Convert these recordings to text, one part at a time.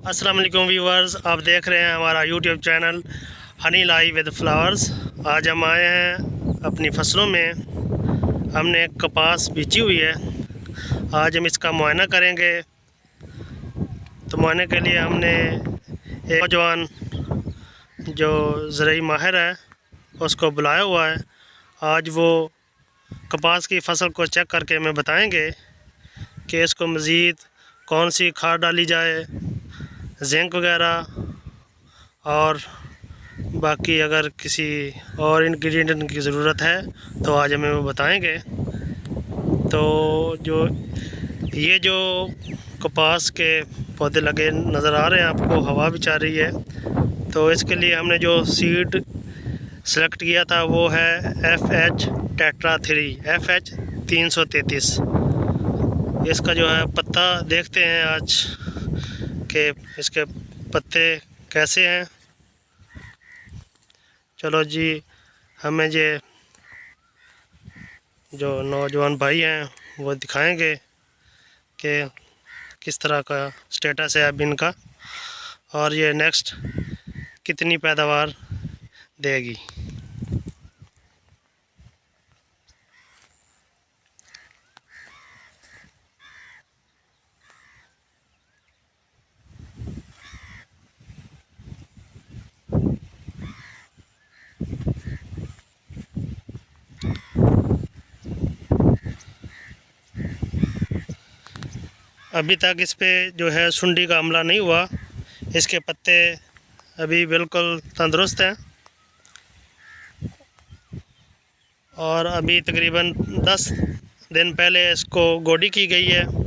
अस्सलाम वालेकुम व्यूअर्स, आप देख रहे हैं हमारा YouTube channel Honey live with flowers. आज हम आए हैं अपनी फसलों में। हमने कपास बीजी हुई है, आज हम इसका मुआयना करेंगे। तो मुआयने के लिए हमने एक नौजवान जो ज़राई माहिर है उसको बुलाया हुआ है। आज वो कपास की फ़सल को चेक करके हमें बताएंगे कि इसको मज़ीद कौन सी खाद डाली जाए, जिंक वगैरह, और बाकी अगर किसी और इंग्रेडिएंट की ज़रूरत है तो आज हमें वो बताएंगे। तो जो कपास के पौधे लगे नज़र आ रहे हैं आपको, हवा भी चल रही है। तो इसके लिए हमने जो सीड सेलेक्ट किया था वो है FH टेट्रा 3 FH 333। इसका जो है पत्ता देखते हैं आज कि इसके पत्ते कैसे हैं। चलो जी, हमें ये जो नौजवान भाई हैं वो दिखाएंगे कि किस तरह का स्टेटस है अब इनका, और ये नेक्स्ट कितनी पैदावार देगी। अभी तक इस पे जो है सुंडी का हमला नहीं हुआ। इसके पत्ते अभी बिल्कुल तंदुरुस्त हैं और अभी तकरीबन 10 दिन पहले इसको गोडी की गई है।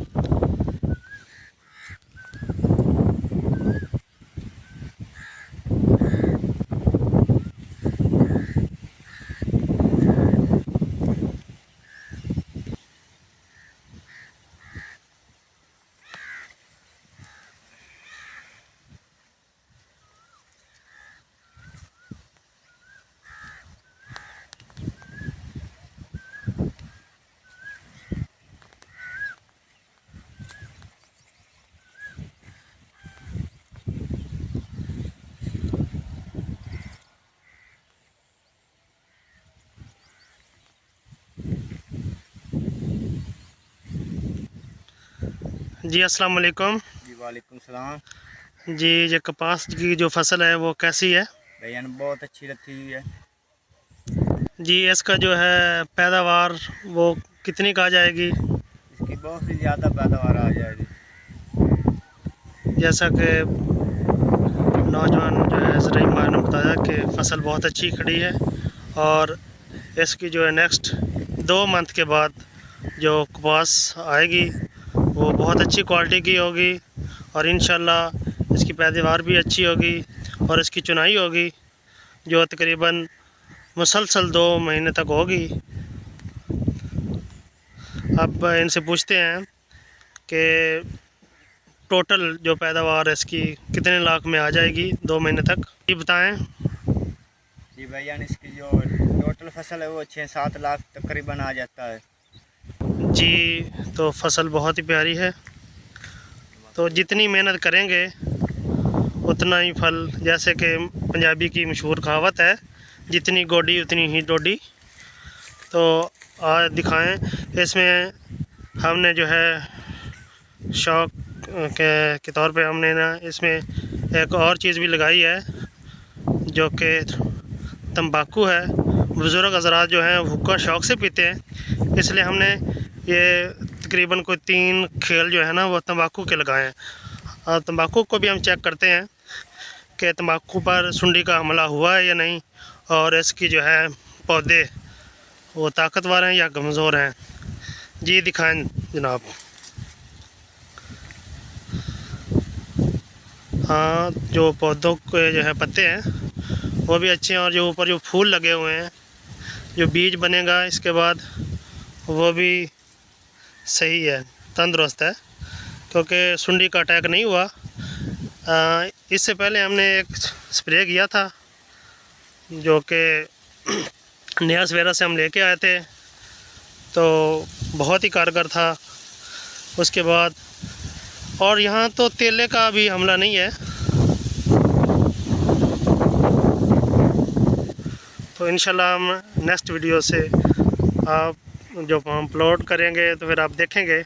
जी अस्सलाम वालेकुम। जी वालेकुम सलाम। जी, ये कपास की जो फसल है वो कैसी है? भैया बहुत अच्छी लगती हुई है जी, इसका जो है पैदावार वो कितनी का आ जाएगी? इसकी बहुत ही ज़्यादा पैदावार आ जाएगी। जैसा कि नौजवान जो है ज़राई माहिर ने बताया कि फ़सल बहुत अच्छी खड़ी है और इसकी जो है नेक्स्ट 2 मंथ के बाद जो कपास आएगी वो बहुत अच्छी क्वालिटी की होगी और इंशाल्लाह इसकी पैदावार भी अच्छी होगी और इसकी चुनाई होगी जो तकरीबन मुसलसल 2 महीने तक होगी। अब इनसे पूछते हैं कि टोटल जो पैदावार इसकी कितने लाख में आ जाएगी 2 महीने तक, ये बताएं। जी भैया इसकी जो टोटल फसल है वो 6-7 लाख तकरीबन आ जाता है। जी, तो फसल बहुत ही प्यारी है। तो जितनी मेहनत करेंगे उतना ही फल, जैसे कि पंजाबी की मशहूर कहावत है, जितनी गोडी उतनी ही डोडी। तो आज दिखाएं। इसमें हमने जो है शौक के तौर पे हमने ना इसमें एक और चीज़ भी लगाई है जो कि तंबाकू है। बुज़ुर्ग हज़रात जो हैं हुक्का शौक से पीते हैं, इसलिए हमने ये तकरीबन कोई 3 खेल जो है ना वो तंबाकू के लगाए हैं। और तंबाकू को भी हम चेक करते हैं कि तंबाकू पर सुंडी का हमला हुआ है या नहीं, और इसकी जो है पौधे वो ताकतवर हैं या कमज़ोर हैं। जी दिखाएं जनाब। हाँ, जो पौधों के जो है पत्ते हैं वो भी अच्छे हैं और जो ऊपर जो फूल लगे हुए हैं, जो बीज बनेगा इसके बाद, वो भी सही है, तंदुरुस्त है, क्योंकि सुंडी का अटैक नहीं हुआ। इससे पहले हमने एक स्प्रे किया था जो कि नया सवेरा से हम लेके आए थे, तो बहुत ही कारगर था। उसके बाद और यहाँ तो तेले का भी हमला नहीं है। तो इंशाल्लाह हम नेक्स्ट वीडियो से आप जब हम अपलोड करेंगे तो फिर आप देखेंगे।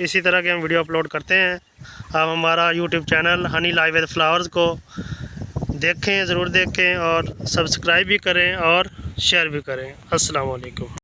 इसी तरह के हम वीडियो अपलोड करते हैं। आप हमारा YouTube channel Honey live with flowers को देखें, ज़रूर देखें और सब्सक्राइब भी करें और शेयर भी करें। अस्सलाम वालेकुम।